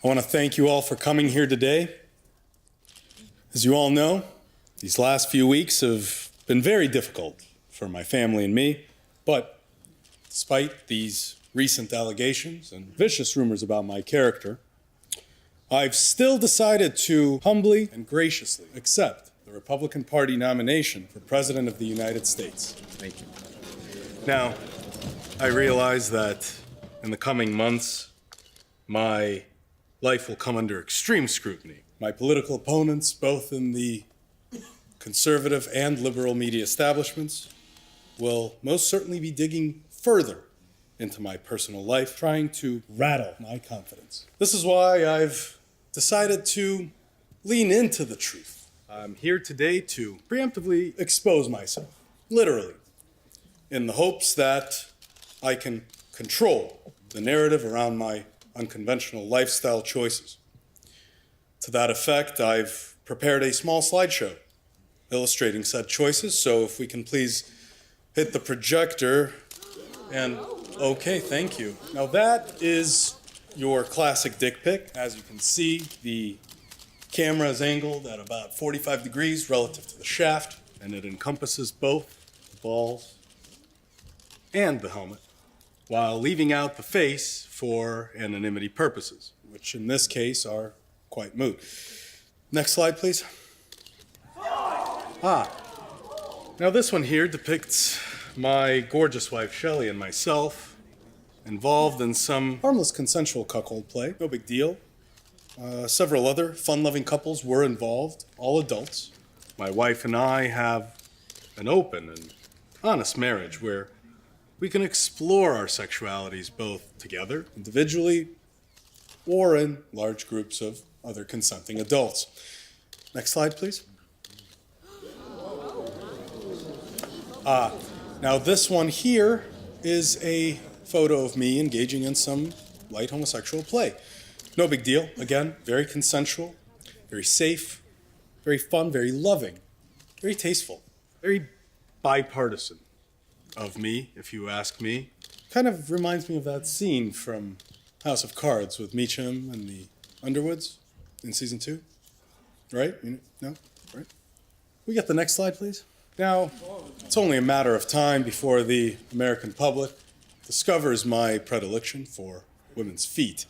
I want to thank you all for coming here today. As you all know, these last few weeks have been very difficult for my family and me, but despite these recent allegations and vicious rumors about my character, I've still decided to humbly and graciously accept the Republican Party nomination for President of the United States. Thank you. Now, I realize that in the coming months, my life will come under extreme scrutiny. My political opponents, both in the conservative and liberal media establishments, will most certainly be digging further into my personal life, trying to rattle my confidence. This is why I've decided to lean into the truth. I'm here today to preemptively expose myself, literally, in the hopes that I can control the narrative around my unconventional lifestyle choices. To that effect, I've prepared a small slideshow illustrating said choices, so if we can please hit the projector and, okay, thank you. Now that is your classic dick pic. As you can see, the camera is angled at about 45 degrees relative to the shaft, and it encompasses both the balls and the helmet, while leaving out the face for anonymity purposes, which in this case are quite moot. Next slide, please. Now this one here depicts my gorgeous wife, Shelley, and myself involved in some harmless consensual cuckold play. No big deal. Several other fun-loving couples were involved, all adults. My wife and I have an open and honest marriage where we can explore our sexualities both together, individually, or in large groups of other consenting adults. Next slide, please. Now this one here is a photo of me engaging in some light homosexual play. No big deal. Again, very consensual, very safe, very fun, very loving, very tasteful, very bipartisan of me, if you ask me. Kind of reminds me of that scene from House of Cards with Meacham and the Underwoods in season 2. Right? No? Right? We get the next slide, please? Now, it's only a matter of time before the American public discovers my predilection for women's feet.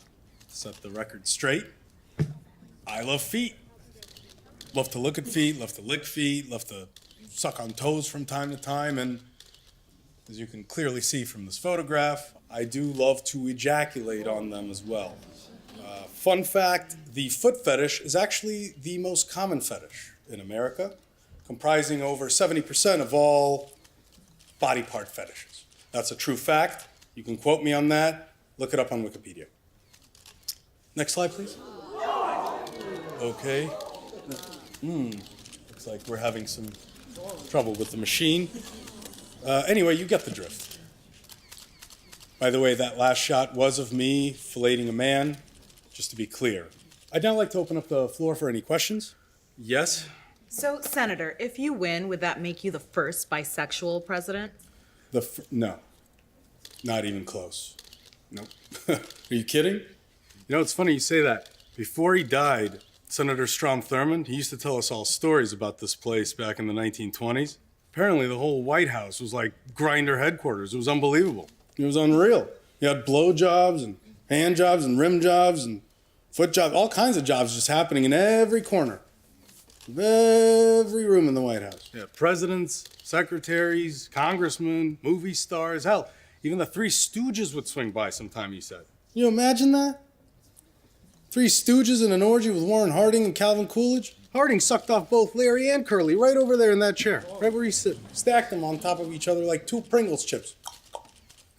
To set the record straight, I love feet. Love to look at feet, love to lick feet, love to suck on toes from time to time, and as you can clearly see from this photograph, I do love to ejaculate on them as well. Fun fact, the foot fetish is actually the most common fetish in America, comprising over 70% of all body part fetishes. That's a true fact. You can quote me on that. Look it up on Wikipedia. Next slide, please. Okay. Looks like we're having some trouble with the machine. Anyway, you get the drift. By the way, that last shot was of me filleting a man, just to be clear. I'd now like to open up the floor for any questions. Yes? So, Senator, if you win, would that make you the first bisexual president? No. Not even close. Nope. Are you kidding? You know, it's funny you say that. Before he died, Senator Strom Thurmond, he used to tell us all stories about this place back in the 1920s. Apparently, the whole White House was like Grindr headquarters. It was unbelievable. It was unreal. You had blow jobs and hand jobs and rim jobs and foot jobs, all kinds of jobs just happening in every corner. Every room in the White House. Yeah, presidents, secretaries, congressmen, movie stars, hell, even the Three Stooges would swing by sometime, he said. You imagine that? Three Stooges in an orgy with Warren Harding and Calvin Coolidge? Harding sucked off both Larry and Curly right over there in that chair, right where he's sitting. Stacked them on top of each other like 2 Pringles chips.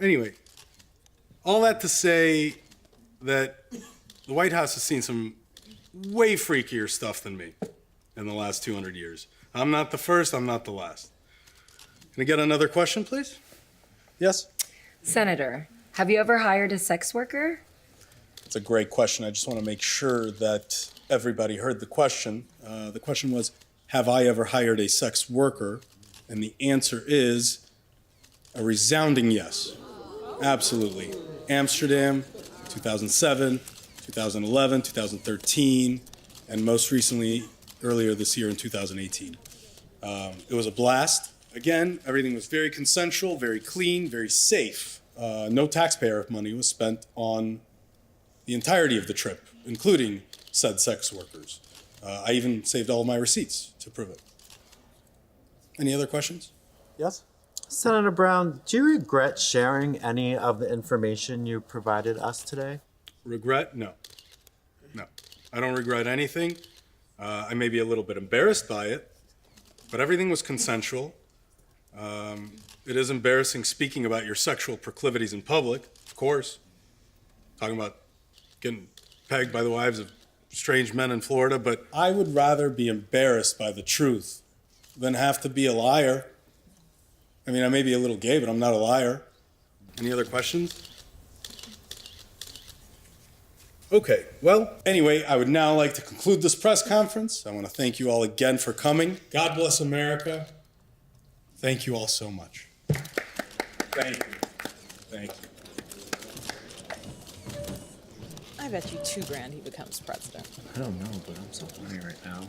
Anyway, all that to say that the White House has seen some way freakier stuff than me in the last 200 years. I'm not the first, I'm not the last. Can I get another question, please? Yes? Senator, have you ever hired a sex worker? It's a great question. I just want to make sure that everybody heard the question. The question was, have I ever hired a sex worker? And the answer is a resounding yes. Absolutely. Amsterdam, 2007, 2011, 2013, and most recently, earlier this year in 2018. It was a blast. Again, everything was very consensual, very clean, very safe. No taxpayer money was spent on the entirety of the trip, including said sex workers. I even saved all of my receipts to prove it. Any other questions? Yes? Senator Brown, do you regret sharing any of the information you provided us today? Regret? No. No. I don't regret anything. I may be a little bit embarrassed by it, but everything was consensual. It is embarrassing speaking about your sexual proclivities in public, of course. Talking about getting pegged by the wives of strange men in Florida, but I would rather be embarrassed by the truth than have to be a liar. I mean, I may be a little gay, but I'm not a liar. Any other questions? Okay, well, anyway, I would now like to conclude this press conference. I want to thank you all again for coming. God bless America. Thank you all so much. Thank you. Thank you. I bet you $2,000 he becomes president. I don't know, but I'm so horny right now.